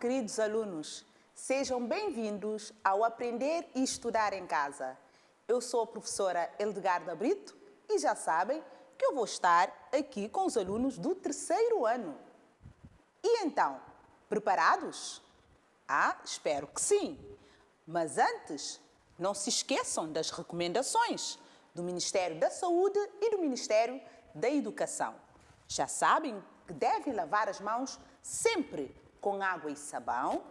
queridos alunos. Sejam bem-vindos ao Aprender e Estudar em Casa. Eu sou a professora Eldegarda Brito e já sabem que eu vou estar aqui com os alunos do terceiro ano. E então, preparados? Espero que sim. Mas antes, não se esqueçam das recomendações do Ministério da Saúde e do Ministério da Educação. Já sabem que devem lavar as mãos sempre com água e sabão.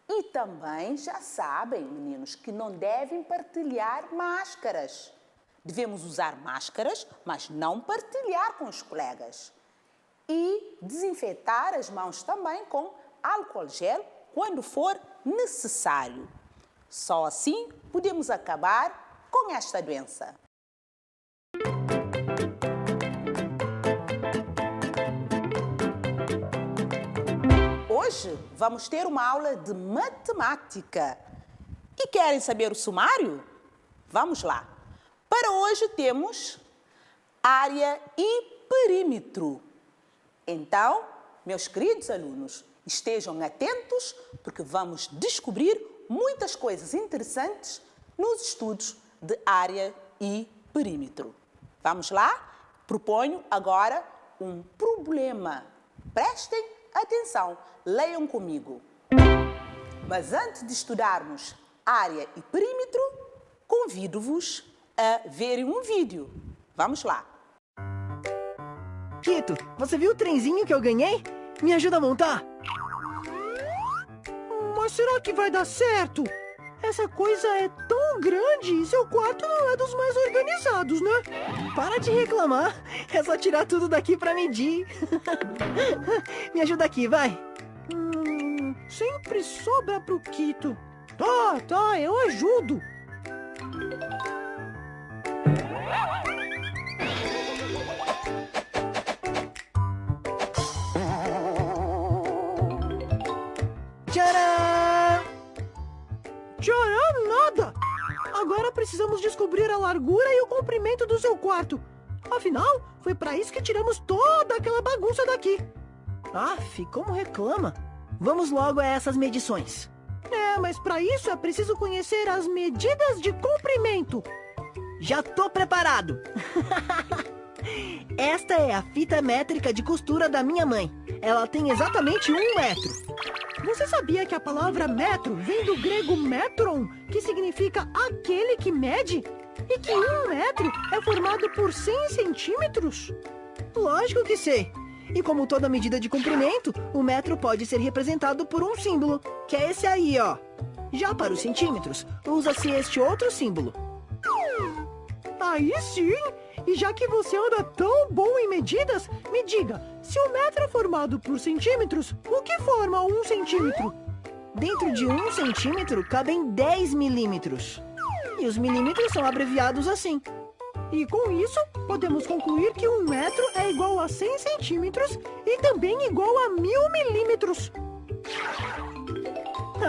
E também já sabem, meninos, que não devem partilhar máscaras. Devemos usar máscaras, mas não partilhar com os colegas. E desinfetar as mãos também com álcool gel quando for necessário. Só assim podemos acabar com esta doença. Hoje vamos ter uma aula de matemática. E querem saber o sumário? Vamos lá. Para hoje temos área e perímetro. Então, meus queridos alunos, estejam atentos porque vamos descobrir muitas coisas interessantes nos estudos de área e perímetro. Vamos lá? Proponho agora um problema. Prestem atenção, leiam comigo. Mas antes de estudarmos área e perímetro, convido-vos a verem um vídeo. Vamos lá. Quito, você viu o trenzinho que eu ganhei? Me ajuda a montar? Mas será que vai dar certo? Essa coisa é tão grande e seu quarto não é dos mais organizados, né? Para de reclamar. É só tirar tudo daqui pra medir. Me ajuda aqui, vai. Sempre sobra pro Quito. Tá, eu ajudo. Tcharam! Tcharam, nada! Agora precisamos descobrir a largura e o comprimento do seu quarto. Afinal, foi para isso que tiramos toda aquela bagunça daqui. Aff, como reclama. Vamos logo a essas medições. Mas para isso é preciso conhecer as medidas de comprimento. Já tô preparado. Esta é a fita métrica de costura da minha mãe. Ela tem exatamente 1 metro. Você sabia que a palavra metro vem do grego metron, que significa aquele que mede? E que 1 metro é formado por 100 centímetros? Lógico que sei. E como toda medida de comprimento, o metro pode ser representado por um símbolo, que é esse aí, ó. Já para os centímetros, usa-se este outro símbolo. Aí sim! E já que você anda tão bom em medidas, me diga, se o metro é formado por centímetros, o que forma 1 centímetro? Dentro de 1 centímetro cabem 10 milímetros. E os milímetros são abreviados assim. E com isso, podemos concluir que 1 metro é igual a 100 centímetros e também igual a 1000 milímetros.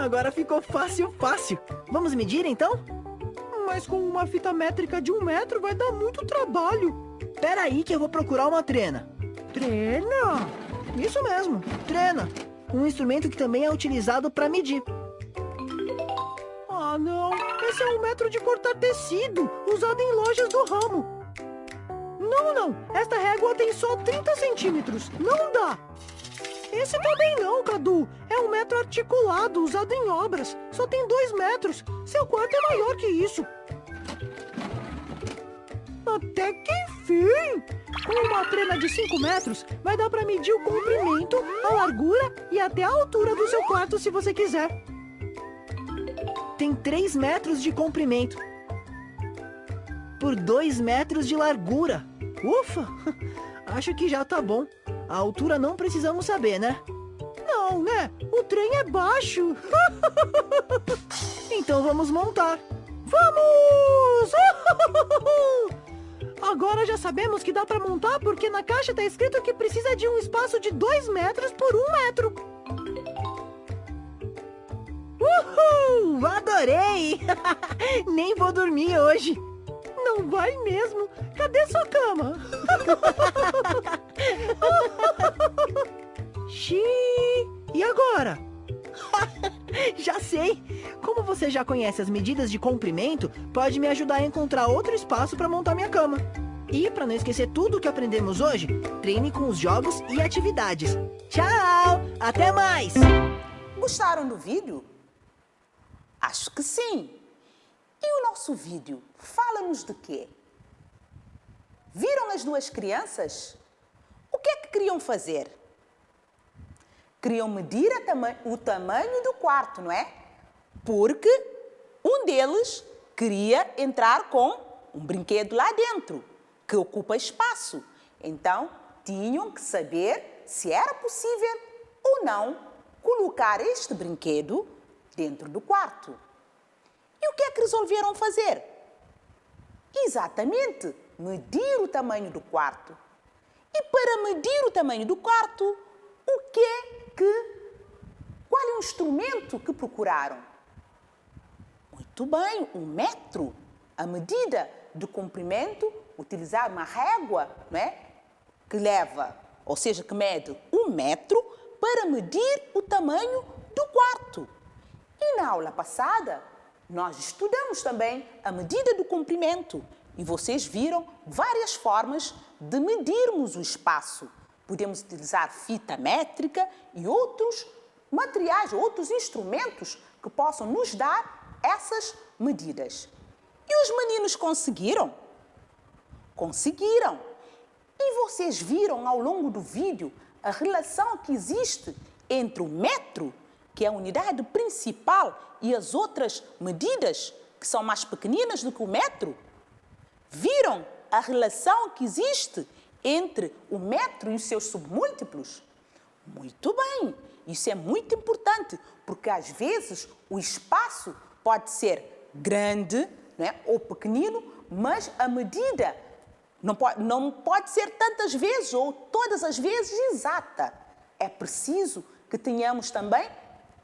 Agora ficou fácil. Vamos medir então? Mas com uma fita métrica de 1 metro vai dar muito trabalho. Pera aí que eu vou procurar uma trena. Trena? Isso mesmo, trena. Um instrumento que também é utilizado para medir. Não. Esse é um metro de cortar tecido, usado em lojas do ramo. Não. Esta régua tem só 30 centímetros. Não dá. Esse também não, Cadu. É um metro articulado, usado em obras. Só tem 2 metros. Seu quarto é maior que isso. Até que enfim! Com uma trena de 5 metros, vai dar para medir o comprimento, a largura e até a altura do seu quarto, se você quiser. Tem 3 metros de comprimento por 2 metros de largura. Ufa! Acho que já tá bom. A altura não precisamos saber, né? Não, né? O trem é baixo. Então vamos montar. Vamos! Agora já sabemos que dá para montar porque na caixa tá escrito que precisa de um espaço de 2 metros por 1 metro. Uhul! Adorei! Nem vou dormir hoje. Não vai mesmo? Cadê sua cama? Xiii! E agora? já conhece as medidas de comprimento, pode me ajudar a encontrar outro espaço para montar minha cama. E, para não esquecer tudo o que aprendemos hoje, treine com os jogos e atividades. Tchau! Até mais! Gostaram do vídeo? Acho que sim. E o nosso vídeo fala-nos de quê? Viram as duas crianças? O que é que queriam fazer? Queriam medir o tamanho do quarto, não é? Porque um deles queria entrar com um brinquedo lá dentro, que ocupa espaço. Então, tinham que saber se era possível ou não colocar este brinquedo dentro do quarto. E o que é que resolveram fazer? Exatamente, medir o tamanho do quarto. E para medir o tamanho do quarto, qual é o instrumento que procuraram? Muito bem, um metro. A medida de comprimento, utilizar uma régua, não é? Que mede 1 metro para medir o tamanho do quarto. E na aula passada, nós estudamos também a medida do comprimento e vocês viram várias formas de medirmos o espaço. Podemos utilizar fita métrica e outros materiais, outros instrumentos que possam nos dar essas medidas. E os meninos conseguiram? Conseguiram! E vocês viram ao longo do vídeo a relação que existe entre o metro, que é a unidade principal, e as outras medidas, que são mais pequeninas do que o metro? Viram a relação que existe entre o metro e os seus submúltiplos? Muito bem! Isso é muito importante, porque às vezes o espaço pode ser grande, né, ou pequenino, mas a medida não pode ser tantas vezes ou todas as vezes exata. É preciso que tenhamos também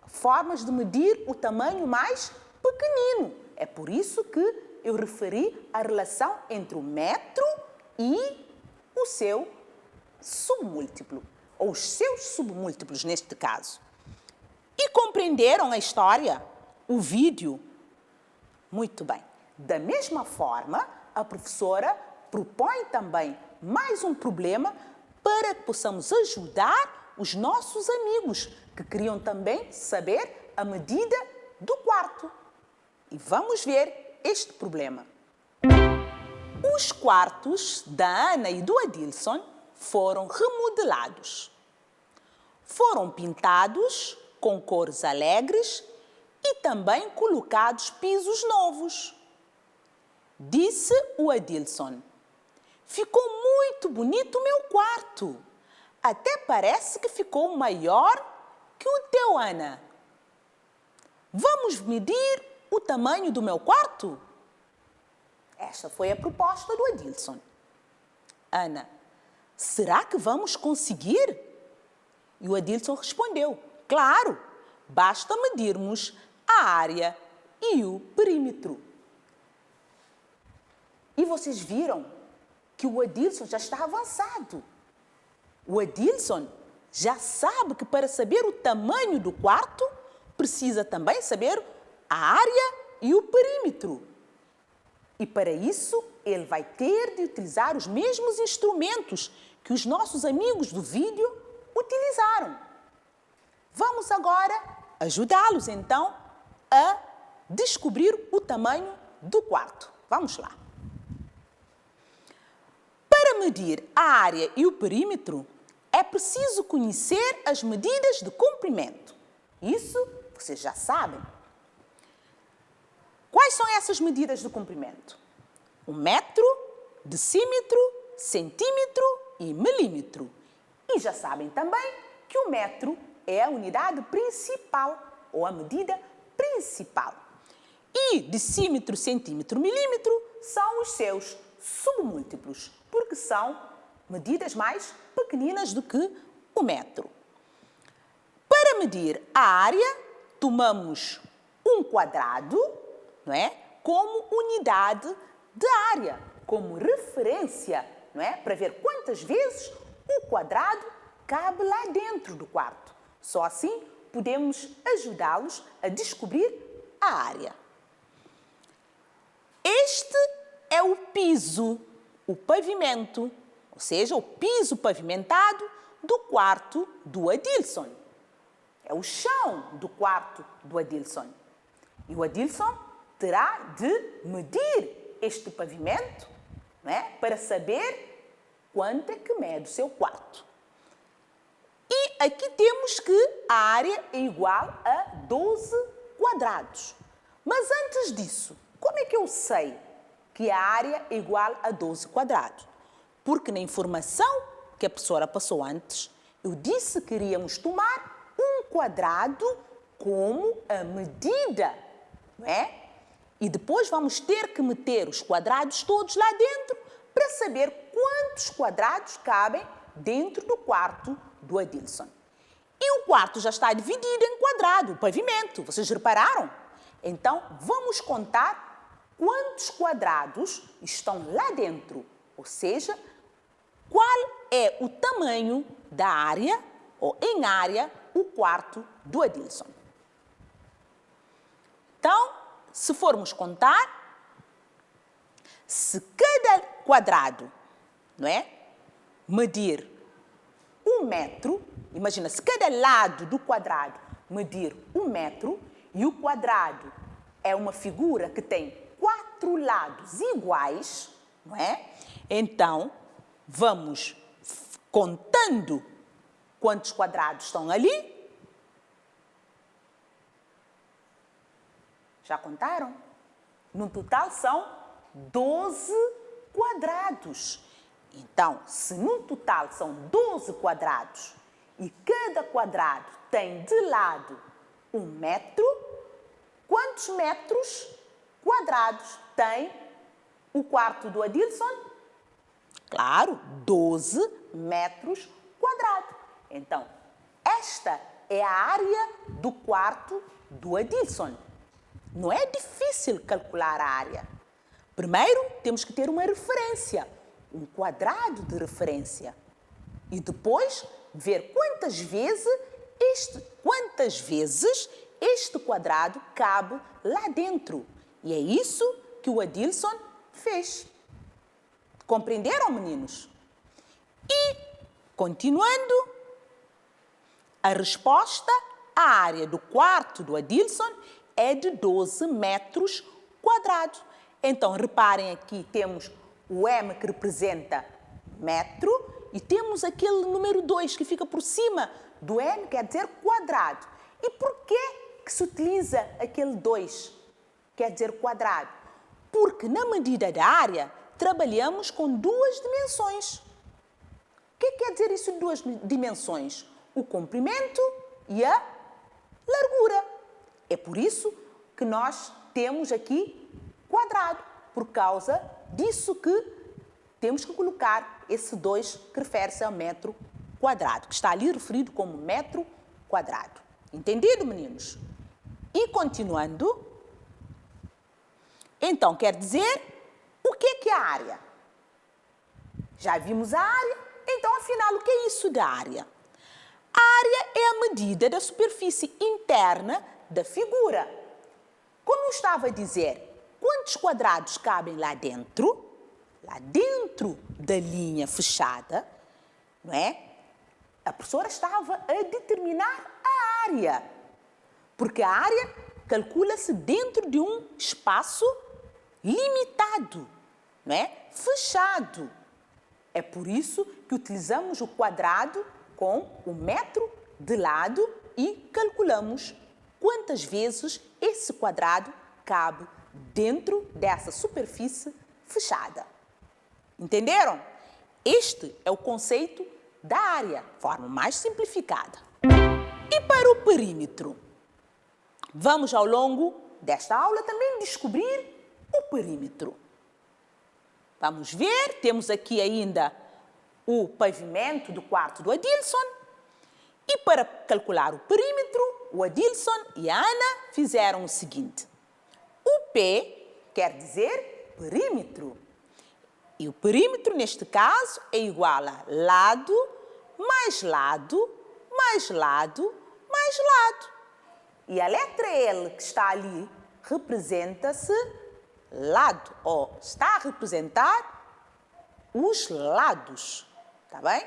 formas de medir o tamanho mais pequenino. É por isso que eu referi a relação entre o metro e o seu submúltiplo, ou os seus submúltiplos neste caso. E compreenderam a história? O vídeo? Muito bem. Da mesma forma, a professora propõe também mais um problema para que possamos ajudar os nossos amigos que queriam também saber a medida do quarto. E vamos ver este problema. Os quartos da Ana e do Adilson foram remodelados. Foram pintados com cores alegres e também colocados pisos novos. Disse o Adilson: ficou muito bonito o meu quarto. Até parece que ficou maior que o teu, Ana. Vamos medir o tamanho do meu quarto? Esta foi a proposta do Adilson. Ana: será que vamos conseguir? E o Adilson respondeu: claro, basta medirmos a área e o perímetro. E vocês viram que o Adilson já está avançado. O Adilson já sabe que para saber o tamanho do quarto, precisa também saber a área e o perímetro. E para isso, ele vai ter de utilizar os mesmos instrumentos que os nossos amigos do vídeo utilizaram. Vamos agora ajudá-los, então, a descobrir o tamanho do quarto. Vamos lá. Para medir a área e o perímetro, é preciso conhecer as medidas de comprimento. Isso vocês já sabem. Quais são essas medidas de comprimento? O metro, decímetro, centímetro e milímetro. E já sabem também que o metro é a unidade principal, ou a medida principal. E decímetro, centímetro, milímetro são os seus submúltiplos, porque são medidas mais pequeninas do que o metro. Para medir a área, tomamos um quadrado, não é? Como unidade de área, como referência, não é? Para ver quantas vezes o quadrado cabe lá dentro do quarto. Só assim podemos ajudá-los a descobrir a área. Este é o piso, o pavimento, ou seja, o piso pavimentado do quarto do Adilson. É o chão do quarto do Adilson. E o Adilson terá de medir este pavimento, não é? Para saber quanto é que mede o seu quarto. E aqui temos que a área é igual a 12 quadrados. Mas antes disso, como é que eu sei que a área é igual a 12 quadrados? Porque na informação que a professora passou antes, eu disse que iríamos tomar um quadrado como a medida, não é? E depois vamos ter que meter os quadrados todos lá dentro para saber quantos quadrados cabem dentro do quarto do Adilson. E o quarto já está dividido em quadrado, o pavimento, vocês repararam? Então, vamos contar quantos quadrados estão lá dentro, ou seja, qual é o tamanho da área, ou em área, o quarto do Adilson. Então, se formos contar, se cada quadrado, não é, medir 1 metro, imagina, se cada lado do quadrado medir 1 metro e o quadrado é uma figura que tem 4 lados iguais, não é? Então, vamos contando quantos quadrados estão ali. Já contaram? No total são 12 quadrados. Então, se no total são 12 quadrados e cada quadrado tem de lado 1 metro, quantos metros quadrados tem o quarto do Adilson? Claro, 12 metros quadrados. Então, esta é a área do quarto do Adilson. Não é difícil calcular a área. Primeiro, temos que ter uma referência, um quadrado de referência. E depois, ver quantas vezes este quadrado cabe lá dentro. E é isso que o Adilson fez. Compreenderam, meninos? E, continuando, a resposta à área do quarto do Adilson é de 12 metros quadrados. Então, reparem aqui, temos o M que representa metro e temos aquele número 2 que fica por cima do M, quer dizer quadrado. E por que se utiliza aquele 2, quer dizer quadrado? Porque na medida da área trabalhamos com 2 dimensões. O que quer dizer isso de 2 dimensões? O comprimento e a largura. É por isso que nós temos aqui quadrado, por causa disso que temos que colocar esse 2 que refere-se ao metro quadrado, que está ali referido como metro quadrado. Entendido, meninos? E continuando, então quer dizer, o que é a área? Já vimos a área, então afinal o que é isso da área? A área é a medida da superfície interna da figura. Como eu estava a dizer, quantos quadrados cabem lá dentro da linha fechada, não é? A professora estava a determinar a área, porque a área calcula-se dentro de um espaço limitado, não é? Fechado. É por isso que utilizamos o quadrado com o metro de lado e calculamos quantas vezes esse quadrado cabe dentro dessa superfície fechada. Entenderam? Este é o conceito da área, forma mais simplificada. E para o perímetro? Vamos ao longo desta aula também descobrir o perímetro. Vamos ver, temos aqui ainda o pavimento do quarto do Adilson. E para calcular o perímetro, o Adilson e a Ana fizeram o seguinte. O P quer dizer perímetro. E o perímetro, neste caso, é igual a lado, mais lado, mais lado, mais lado. E a letra L que está ali representa-se lado, ou está a representar os lados, tá bem?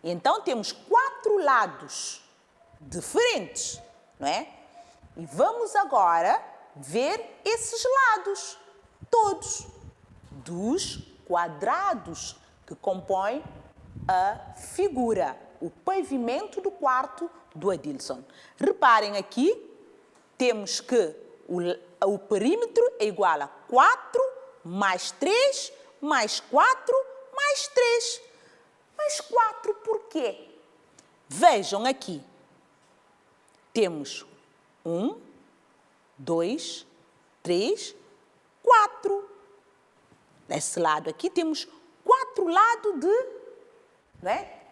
Então, temos 4 lados diferentes, não é? E vamos agora ver esses lados, todos, dos quadrados que compõem a figura, o pavimento do quarto do Adilson. Reparem aqui, temos que o perímetro é igual a 4 mais 3 mais 4 mais 3. Mas 4 por quê? Vejam aqui. Temos 1, 2, 3, 4. Desse lado aqui temos 4 lados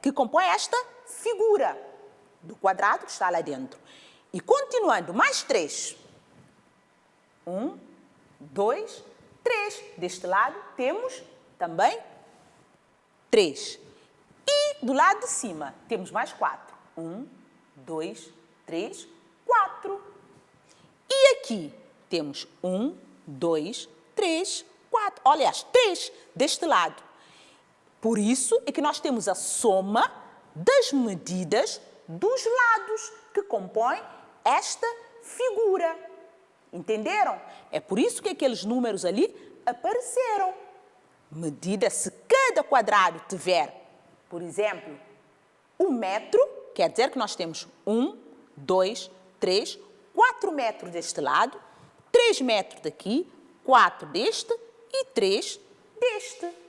que compõem esta figura do quadrado que está lá dentro. E continuando, mais 3. 1, 2, 3. Deste lado temos também 3. E do lado de cima temos mais 4. 1, 2, 3, 4. E aqui temos 1, 2, 3, 4. Aliás, 3 deste lado. Por isso é que nós temos a soma das medidas dos lados que compõem esta figura. Entenderam? É por isso que aqueles números ali apareceram. Medida, se cada quadrado tiver, por exemplo, 1 metro, quer dizer que nós temos 1, 2, 3, 4 metros deste lado, 3 metros daqui, 4 deste e 3 deste.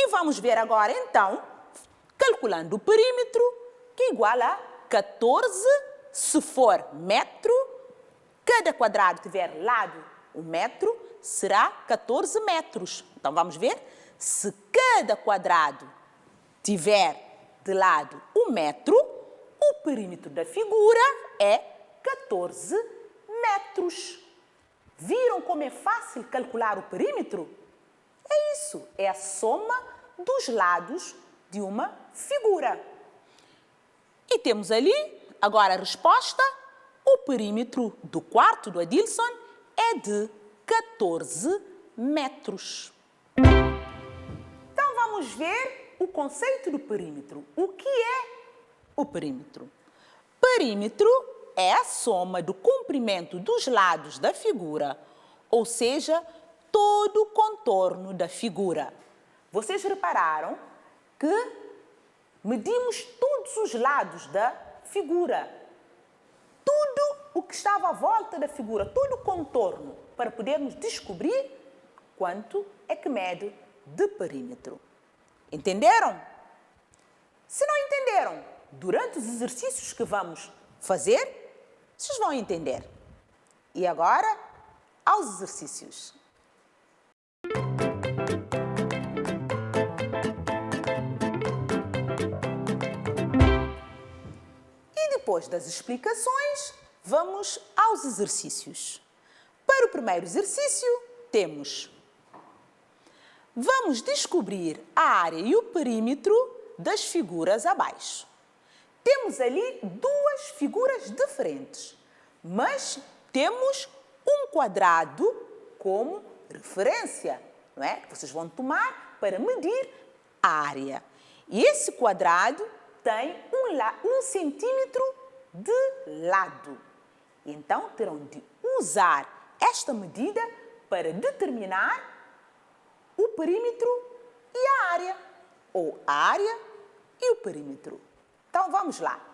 E vamos ver agora, então, calculando o perímetro, que é igual a 14, se for metro, cada quadrado tiver lado 1 metro, será 14 metros. Então, vamos ver? Se cada quadrado tiver de lado 1 metro, o perímetro da figura é 14 metros. Viram como é fácil calcular o perímetro? É isso, é a soma dos lados de uma figura. E temos ali, agora a resposta, o perímetro do quarto do Adilson é de 14 metros. Então vamos ver o conceito do perímetro. O que é o perímetro? Perímetro é a soma do comprimento dos lados da figura, ou seja, todo o contorno da figura. Vocês repararam que medimos todos os lados da figura, tudo o que estava à volta da figura, todo o contorno, para podermos descobrir quanto é que mede de perímetro. Entenderam? Se não entenderam, durante os exercícios que vamos fazer, vocês vão entender. E agora, aos exercícios. Depois das explicações, vamos aos exercícios. Para o primeiro exercício, temos: vamos descobrir a área e o perímetro das figuras abaixo. Temos ali 2 figuras diferentes, mas temos um quadrado como referência, não é? Que vocês vão tomar para medir a área. E esse quadrado tem 1 centímetro de lado. Então, terão de usar esta medida para determinar o perímetro e a área, ou a área e o perímetro. Então, vamos lá.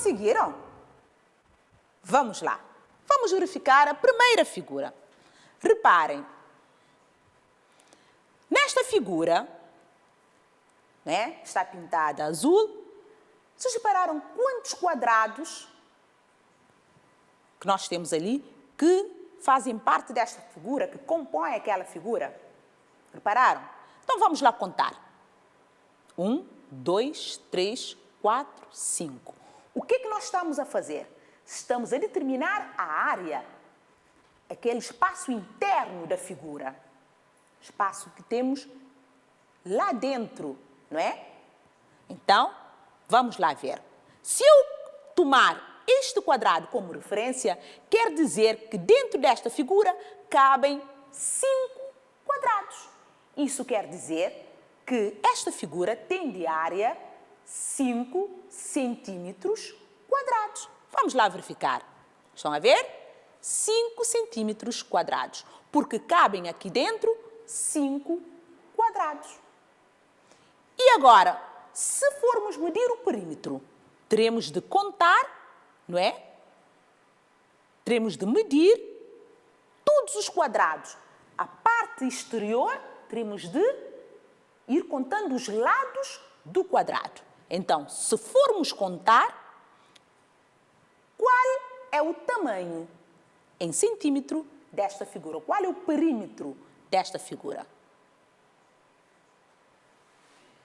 Conseguiram? Vamos lá. Vamos verificar a primeira figura. Reparem. Nesta figura, né, está pintada azul. Vocês repararam quantos quadrados que nós temos ali que fazem parte desta figura, que compõem aquela figura? Repararam? Então vamos lá contar. 1, 2, 3, 4, 5. O que é que nós estamos a fazer? Estamos a determinar a área, aquele espaço interno da figura. Espaço que temos lá dentro, não é? Então, vamos lá ver. Se eu tomar este quadrado como referência, quer dizer que dentro desta figura cabem 5 quadrados. Isso quer dizer que esta figura tem de área 5 centímetros quadrados. Vamos lá verificar. Estão a ver? 5 centímetros quadrados, porque cabem aqui dentro 5 quadrados. E agora, se formos medir o perímetro, teremos de contar, não é? Teremos de medir todos os quadrados. A parte exterior, teremos de ir contando os lados do quadrado. Então, se formos contar, qual é o tamanho em centímetro desta figura? Qual é o perímetro desta figura?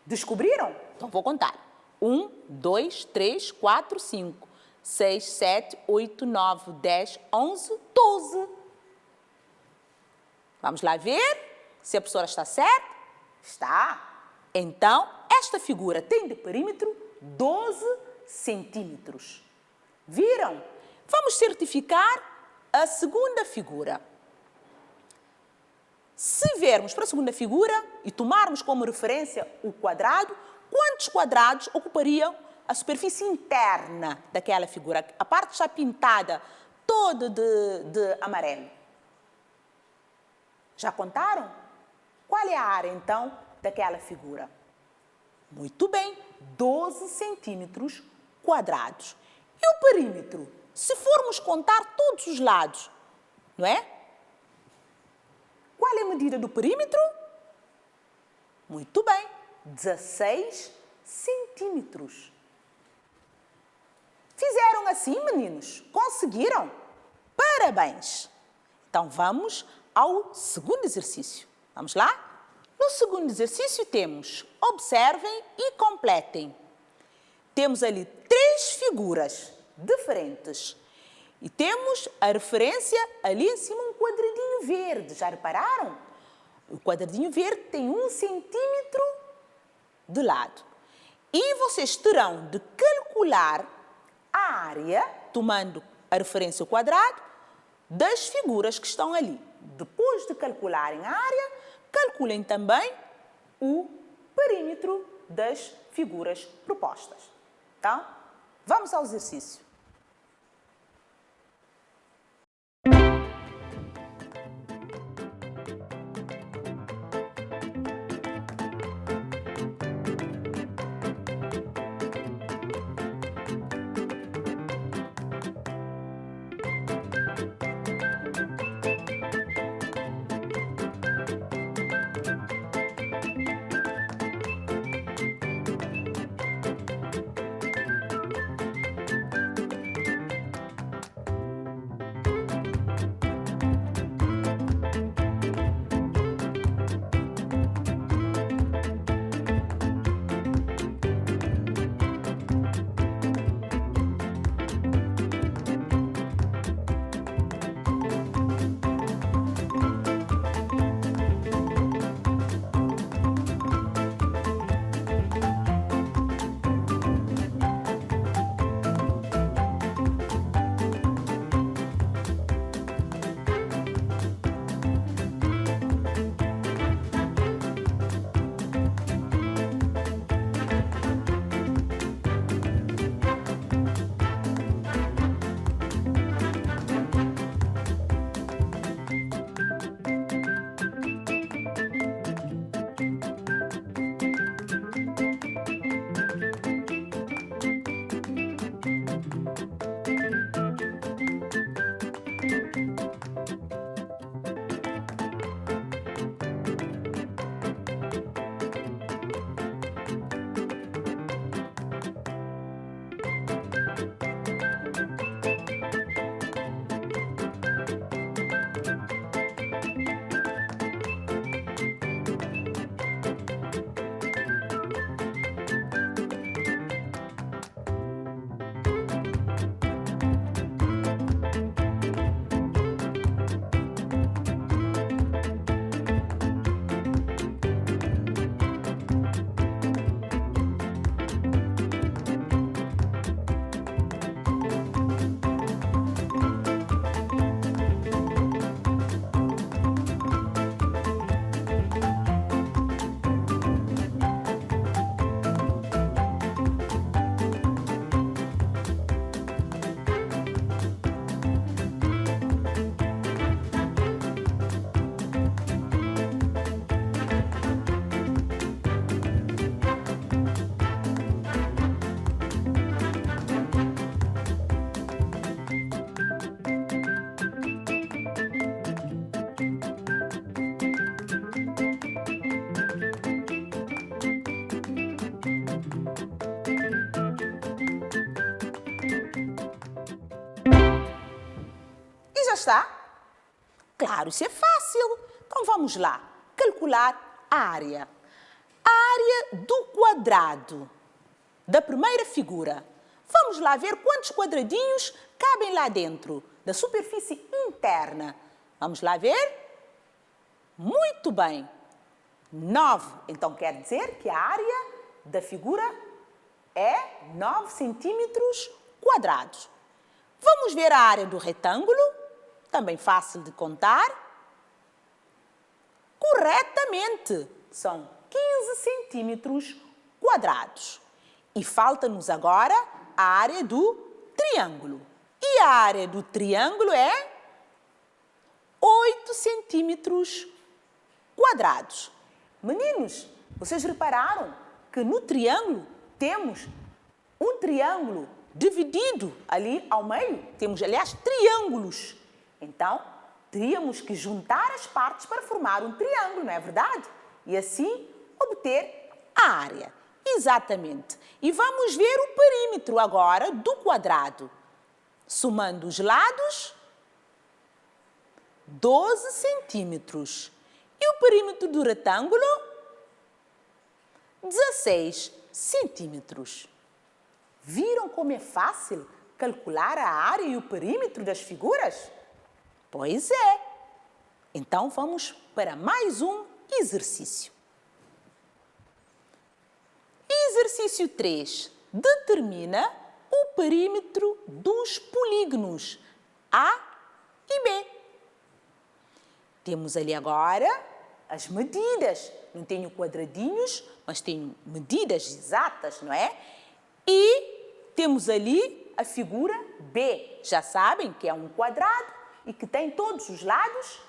Descobriram? Então vou contar. 1, 2, 3, 4, 5, 6, 7, 8, 9, 10, 11, 12. Vamos lá ver se a professora está certa? Está. Então, esta figura tem de perímetro 12 centímetros. Viram? Vamos certificar a segunda figura. Se vermos para a segunda figura e tomarmos como referência o quadrado, quantos quadrados ocupariam a superfície interna daquela figura? A parte está pintada toda de amarelo. Já contaram? Qual é a área, então, daquela figura? Muito bem, 12 centímetros quadrados. E o perímetro? Se formos contar todos os lados, não é? Qual é a medida do perímetro? Muito bem, 16 centímetros. Fizeram assim, meninos? Conseguiram? Parabéns! Então, vamos ao segundo exercício. Vamos lá? No segundo exercício temos, observem e completem. Temos ali 3 figuras diferentes. E temos a referência ali em cima, um quadradinho verde. Já repararam? O quadradinho verde tem 1 centímetro de lado. E vocês terão de calcular a área, tomando a referência ao quadrado, das figuras que estão ali. Depois de calcularem a área, calculem também o perímetro das figuras propostas. Então, vamos ao exercício. está? Claro, isso é fácil. Então vamos lá, calcular a área. A área do quadrado da primeira figura. Vamos lá ver quantos quadradinhos cabem lá dentro, da superfície interna. Vamos lá ver? Muito bem. 9. Então quer dizer que a área da figura é 9 centímetros quadrados. Vamos ver a área do retângulo, também fácil de contar. Corretamente, são 15 centímetros quadrados. E falta-nos agora a área do triângulo. E a área do triângulo é 8 centímetros quadrados. Meninos, vocês repararam que no triângulo temos um triângulo dividido ali ao meio? Temos, aliás, triângulos. Então, teríamos que juntar as partes para formar um triângulo, não é verdade? E assim obter a área. Exatamente. E vamos ver o perímetro agora do quadrado. Somando os lados, 12 centímetros. E o perímetro do retângulo, 16 centímetros. Viram como é fácil calcular a área e o perímetro das figuras? Pois é. Então vamos para mais um exercício. Exercício 3. Determina o perímetro dos polígonos A e B. Temos ali agora as medidas. Não tenho quadradinhos, mas tenho medidas exatas, não é? E temos ali a figura B. Já sabem que é um quadrado e que tem todos os lados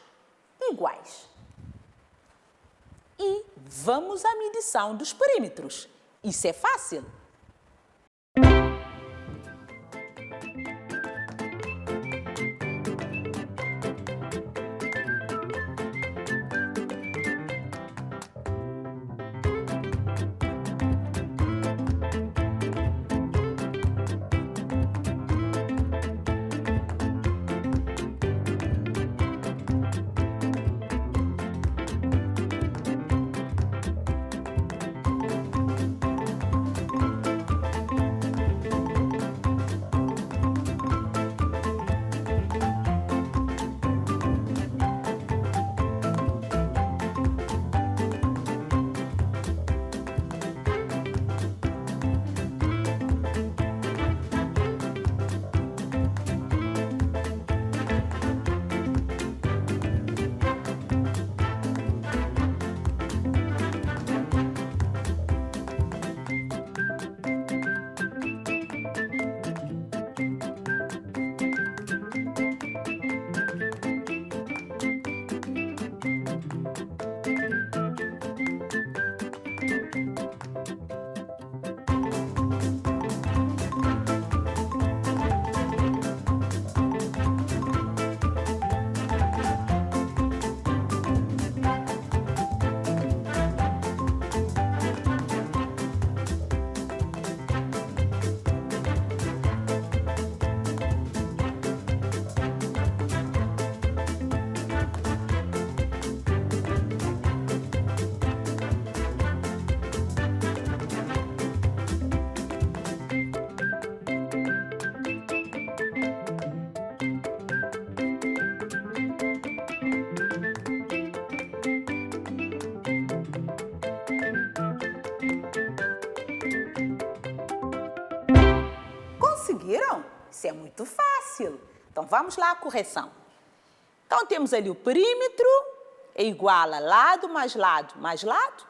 iguais. E vamos à medição dos perímetros. Isso é fácil. Conseguiram? Isso é muito fácil. Então, vamos lá à correção. Então, temos ali o perímetro, é igual a lado mais lado mais lado,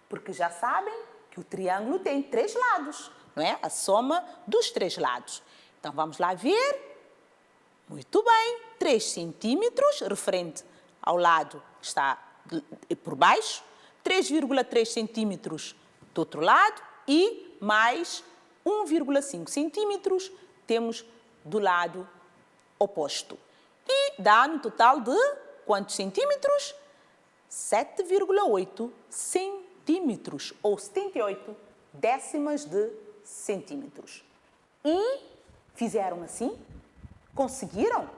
porque já sabem que o triângulo tem 3 lados, não é? A soma dos 3 lados. Então, vamos lá ver. Muito bem. 3 centímetros, referente ao lado que está por baixo. 3,3 centímetros do outro lado e mais 1,5 centímetros temos do lado oposto. E dá no total de quantos centímetros? 7,8 centímetros, ou 78 décimas de centímetros. E fizeram assim? Conseguiram?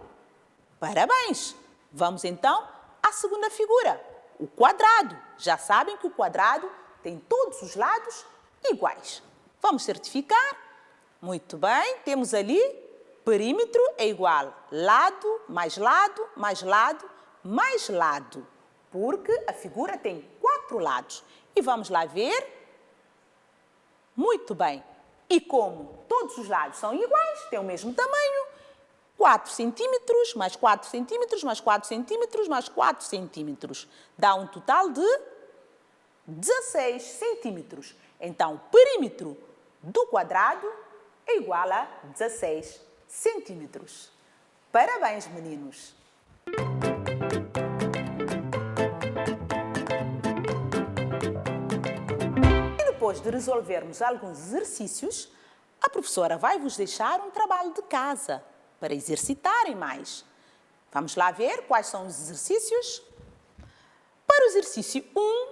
Parabéns! Vamos então à segunda figura, o quadrado. Já sabem que o quadrado tem todos os lados iguais. Vamos certificar? Muito bem, temos ali perímetro é igual lado, mais lado, mais lado, mais lado. Porque a figura tem 4 lados. E vamos lá ver. Muito bem. E como todos os lados são iguais, têm o mesmo tamanho, 4 centímetros, mais 4 centímetros, mais 4 centímetros, mais 4 centímetros. Dá um total de 16 centímetros. Então, o perímetro do quadrado é igual a 16 centímetros. Parabéns, meninos! E depois de resolvermos alguns exercícios, a professora vai vos deixar um trabalho de casa para exercitarem mais. Vamos lá ver quais são os exercícios? Para o exercício 1,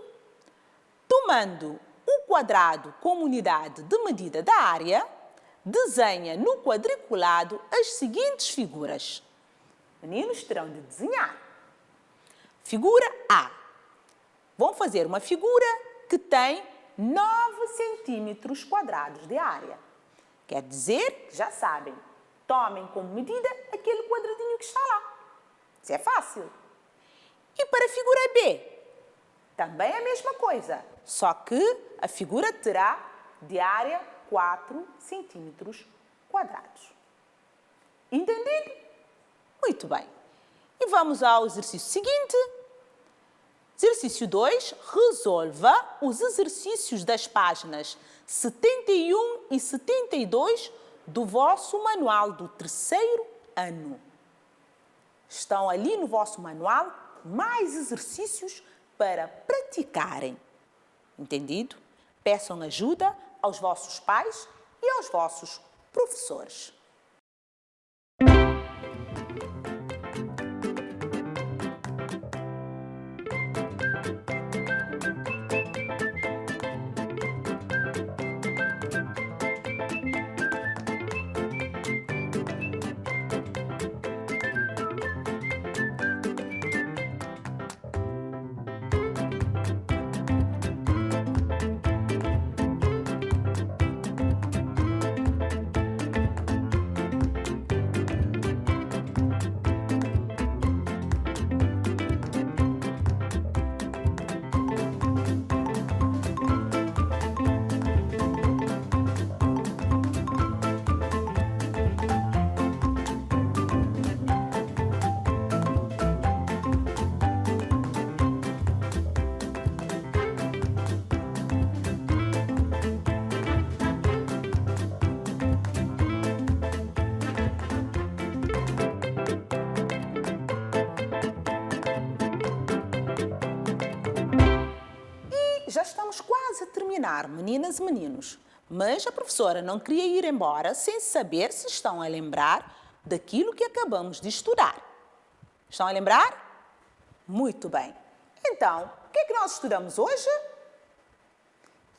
tomando o quadrado como unidade de medida da área, desenha no quadriculado as seguintes figuras. Meninos terão de desenhar. Figura A. Vão fazer uma figura que tem 9 centímetros quadrados de área. Quer dizer, já sabem, tomem como medida aquele quadradinho que está lá. Isso é fácil. E para a figura B, também a mesma coisa, só que a figura terá de área 4 centímetros quadrados. Entendido? Muito bem. E vamos ao exercício seguinte. Exercício 2, resolva os exercícios das páginas 71 e 72 do vosso manual do 3º ano. Estão ali no vosso manual mais exercícios para praticarem. Entendido? Peçam ajuda aos vossos pais e aos vossos professores. Já estamos quase a terminar, meninas e meninos. Mas a professora não queria ir embora sem saber se estão a lembrar daquilo que acabamos de estudar. Estão a lembrar? Muito bem. Então, o que é que nós estudamos hoje?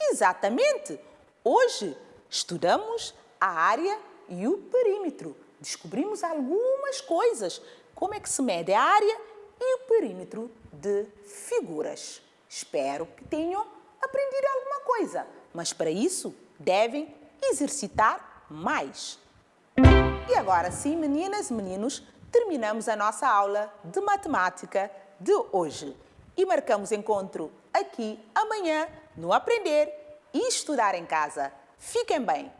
Exatamente! Hoje estudamos a área e o perímetro. Descobrimos algumas coisas. Como é que se mede a área e o perímetro de figuras. Espero que tenham aprendido alguma coisa, mas para isso devem exercitar mais. E agora sim, meninas e meninos, terminamos a nossa aula de matemática de hoje. E marcamos encontro aqui amanhã no Aprender e Estudar em Casa. Fiquem bem!